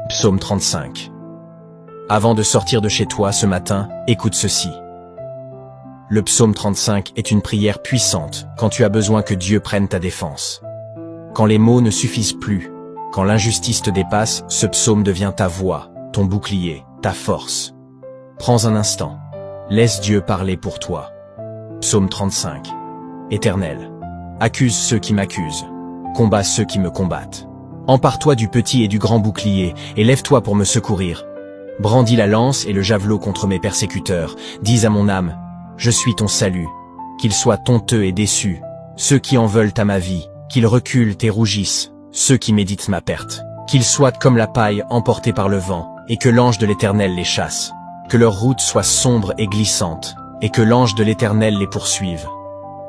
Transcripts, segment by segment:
Psaume 35. Avant de sortir de chez toi ce matin, écoute ceci. Le psaume 35 est une prière puissante quand tu as besoin que Dieu prenne ta défense. Quand les mots ne suffisent plus, quand l'injustice te dépasse, ce psaume devient ta voix, ton bouclier, ta force. Prends un instant. Laisse Dieu parler pour toi. Psaume 35. Éternel, accuse ceux qui m'accusent. Combat ceux qui me combattent. Empare-toi du petit et du grand bouclier, et lève-toi pour me secourir. Brandis la lance et le javelot contre mes persécuteurs. Dis à mon âme, je suis ton salut. Qu'ils soient honteux et déçus, ceux qui en veulent à ma vie, qu'ils reculent et rougissent, ceux qui méditent ma perte. Qu'ils soient comme la paille emportée par le vent, et que l'ange de l'Éternel les chasse. Que leur route soit sombre et glissante, et que l'ange de l'Éternel les poursuive.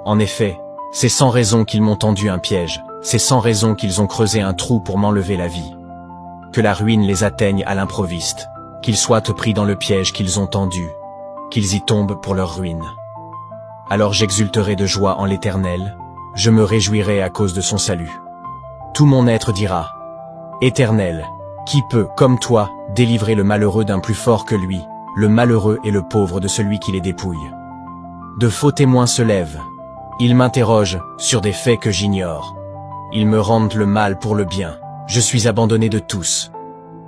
En effet, c'est sans raison qu'ils m'ont tendu un piège, c'est sans raison qu'ils ont creusé un trou pour m'enlever la vie. Que la ruine les atteigne à l'improviste, qu'ils soient pris dans le piège qu'ils ont tendu, qu'ils y tombent pour leur ruine. Alors j'exulterai de joie en l'Éternel, je me réjouirai à cause de son salut. Tout mon être dira, Éternel, qui peut, comme toi, délivrer le malheureux d'un plus fort que lui, le malheureux et le pauvre de celui qui les dépouille. De faux témoins se lèvent. Ils m'interrogent sur des faits que j'ignore. Ils me rendent le mal pour le bien. Je suis abandonné de tous.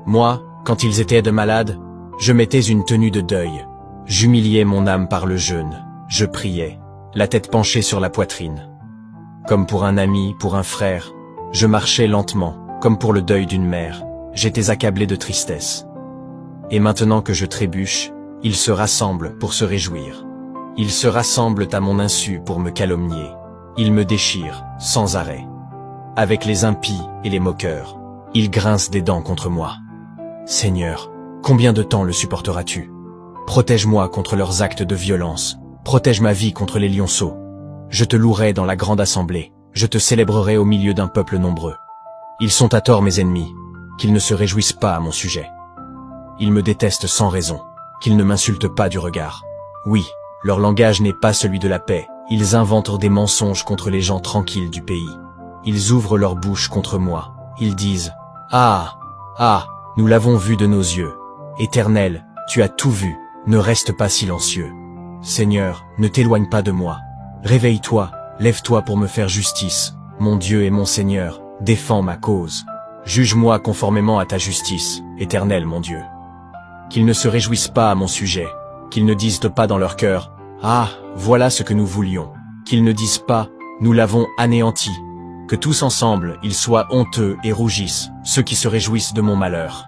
Moi, quand ils étaient de malades, je mettais une tenue de deuil. J'humiliais mon âme par le jeûne. Je priais, la tête penchée sur la poitrine. Comme pour un ami, pour un frère, je marchais lentement, comme pour le deuil d'une mère. J'étais accablé de tristesse. Et maintenant que je trébuche, ils se rassemblent pour se réjouir. Ils se rassemblent à mon insu pour me calomnier. Ils me déchirent, sans arrêt. Avec les impies et les moqueurs, ils grincent des dents contre moi. Seigneur, combien de temps le supporteras-tu? Protège-moi contre leurs actes de violence. Protège ma vie contre les lionceaux. Je te louerai dans la grande assemblée. Je te célébrerai au milieu d'un peuple nombreux. Ils sont à tort mes ennemis, qu'ils ne se réjouissent pas à mon sujet. Ils me détestent sans raison, qu'ils ne m'insultent pas du regard. Oui, leur langage n'est pas celui de la paix. Ils inventent des mensonges contre les gens tranquilles du pays. Ils ouvrent leur bouche contre moi. Ils disent « Ah, ah, nous l'avons vu de nos yeux. Éternel, tu as tout vu, ne reste pas silencieux. Seigneur, ne t'éloigne pas de moi. Réveille-toi, lève-toi pour me faire justice. Mon Dieu et mon Seigneur, défends ma cause. Juge-moi conformément à ta justice, Éternel mon Dieu. Qu'ils ne se réjouissent pas à mon sujet, qu'ils ne disent pas dans leur cœur « Ah, voilà ce que nous voulions », qu'ils ne disent pas « Nous l'avons anéanti », que tous ensemble ils soient honteux et rougissent, ceux qui se réjouissent de mon malheur.